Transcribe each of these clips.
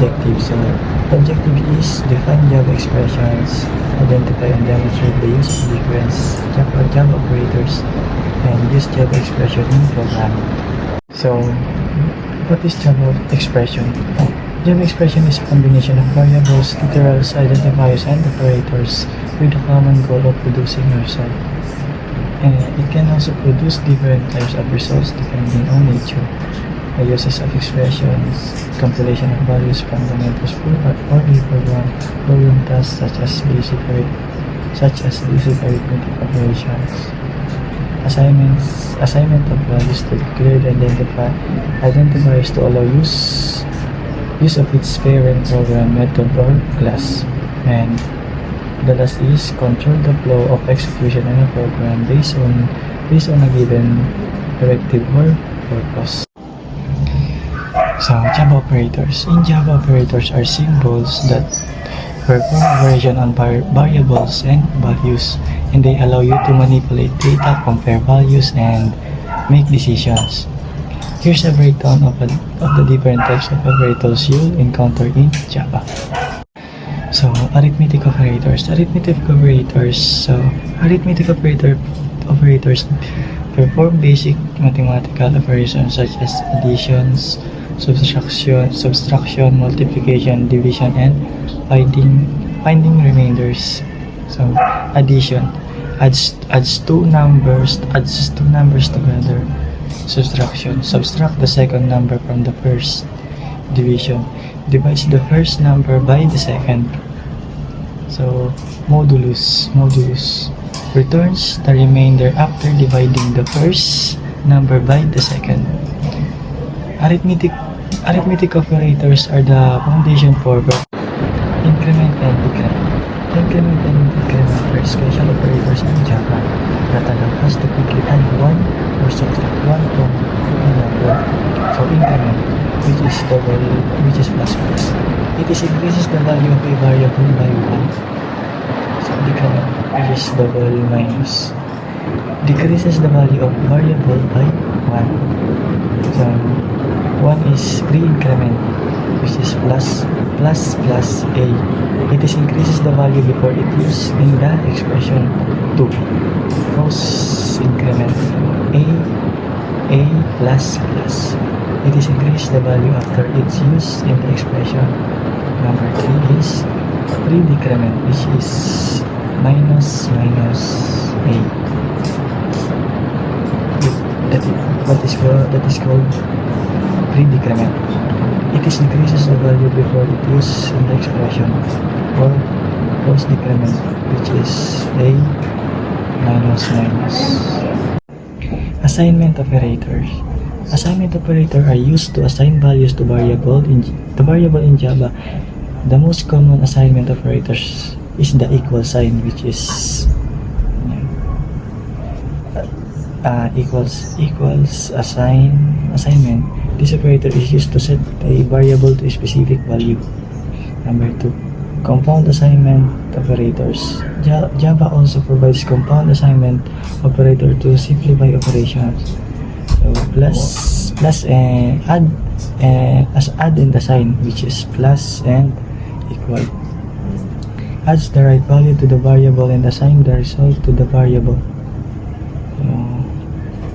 objective. So, the objective is define Java expressions, identify and demonstrate the use of different Java operators, and use Java expression in programming. So, what is Java expression? Java expression is a combination of variables, literals, identifiers, and operators with the common goal of producing a result. And it can also produce different types of results depending on nature. The uses of expressions, compilation of values, fundamentals for a program tasks such as basic arithmetic operations, assignment of values to declared identifiers to allow use of its parent program, method, or class. And the last is control the flow of execution in a program based on a given directive or purpose. So, Java operators. In Java, operators are symbols that perform operation on variables and values, and they allow you to manipulate data, compare values, and make decisions. Here's a breakdown of the different types of operators you'll encounter in Java. So, arithmetic operators. Operators perform basic mathematical operations such as additions, subtraction, multiplication, division, and finding remainders. So, addition adds two numbers together. Subtraction, subtract the second number from the first. Division, divides the first number by the second. So, modulus returns the remainder after dividing the first number by the second. Arithmetic operators are the foundation for increment and decrement. Increment and decrement are special operators in Java that allow us to quickly add 1 or subtract 1 from a number. So, increment, which is plus. It increases the value of a variable by 1. So, decrement, which is double minus, decreases the value of variable by 1. So, 1 is pre-increment, which is plus a. It increases the value before it used in the expression. 2. Post-increment, a plus. It increases the value after its use in the expression. Number 3 is pre-decrement, which is minus a. That is called pre-decrement. It increases the value before it used in the expression. Or post-decrement, which is a minus. Assignment operators. Assignment operators are used to assign values to variable in Java. The most common assignment operators is the equal sign, which is equals assignment. This operator is used to set a variable to a specific value. Number 2, compound assignment operators. Java also provides compound assignment operator to simplify operations. So plus and add and assign, which is plus and equal. Adds the right value to the variable and assign the result to the variable.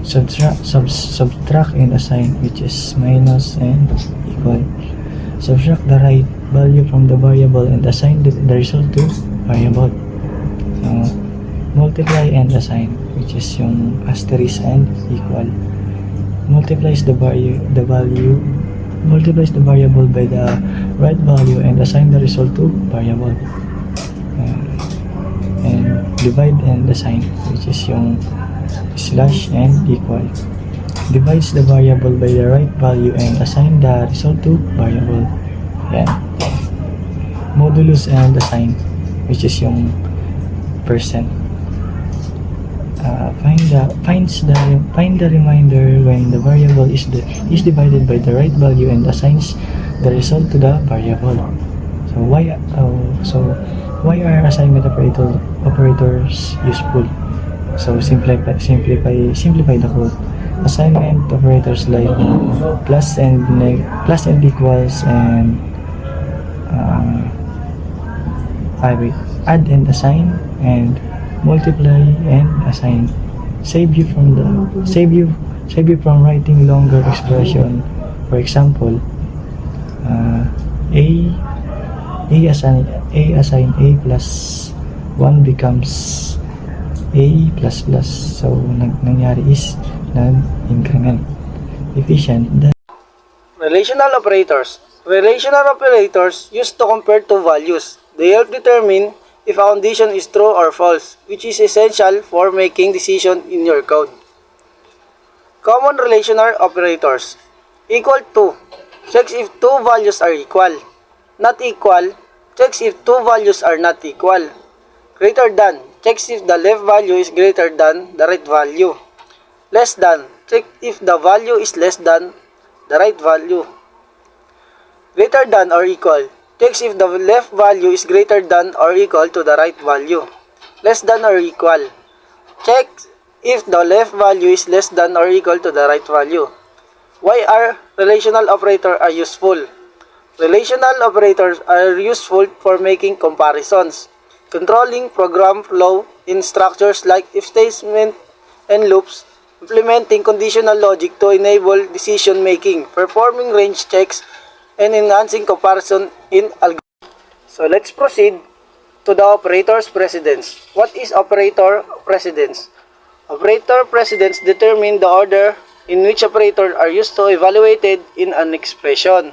Subtract and assign, which is minus and equal. Subtract the right value from the variable and assign the result to variable. Multiply and assign, which is yung asterisk and equal. Multiplies the variable by the right value and assign the result to variable. And divide and assign, which is yung slash and equal. Divides the variable by the right value and assign the result to variable. Yan. Modulus and assign, which is yung percent. Find the remainder when the variable is divided by the right value and assigns the result to the variable. So why are assignment operators useful? So simplify the code. Assignment operators like plus and equals and Add and assign, and multiply and assign. Save you from writing longer expression. For example, a assign a plus 1 becomes a plus plus. So nangyari is nag-increment. Efficient. Relational operators. Relational operators used to compare two values. They help determine if a condition is true or false, which is essential for making decisions in your code. Common relational operators. Equal to. Checks if two values are equal. Not equal. Checks if two values are not equal. Greater than. Checks if the left value is greater than the right value. Less than. Check if the value is less than the right value. Greater than or equal. Checks if the left value is greater than or equal to the right value. Less than or equal. Checks if the left value is less than or equal to the right value. Why are relational operators are useful? Relational operators are useful for making comparisons, controlling program flow in structures like if statement and loops, implementing conditional logic to enable decision making, performing range checks, and enhancing comparison in algorithms. So let's proceed to the operator's precedence. What is operator precedence? Operator precedence determine the order in which operators are used to evaluated in an expression.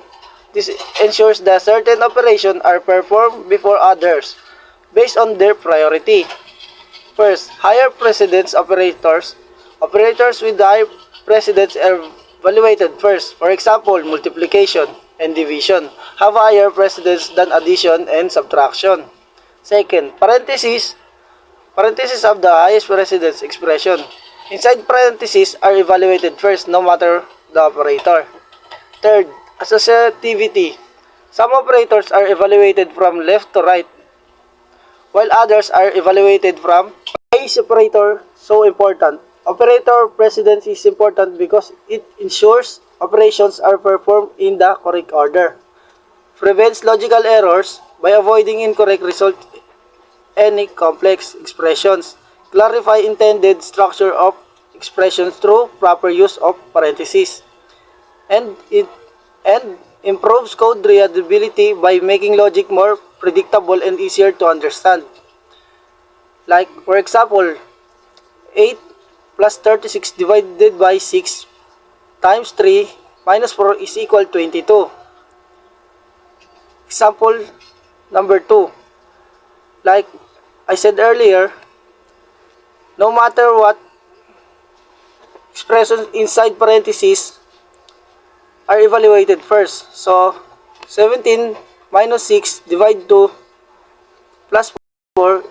This ensures that certain operations are performed before others based on their priority. First, higher precedence operators. Operators with high precedence are evaluated first. For example, multiplication and division have higher precedence than addition and subtraction. Second, parentheses. Parentheses have the highest precedence expression. Inside parentheses are evaluated first no matter the operator. Third, associativity. Some operators are evaluated from left to right, while others are evaluated from. Why is operator so important? Operator precedence is important because it ensures operations are performed in the correct order, prevents logical errors by avoiding incorrect results, any complex expressions, clarify intended structure of expressions through proper use of parentheses, and improves code readability by making logic more predictable and easier to understand. Like, for example, 8 plus 36 divided by 6 times 3 minus 4 is equal to 22. Example number 2. Like I said earlier, no matter what, expressions inside parentheses are evaluated first. So, 17 minus 6 divided 2 plus 4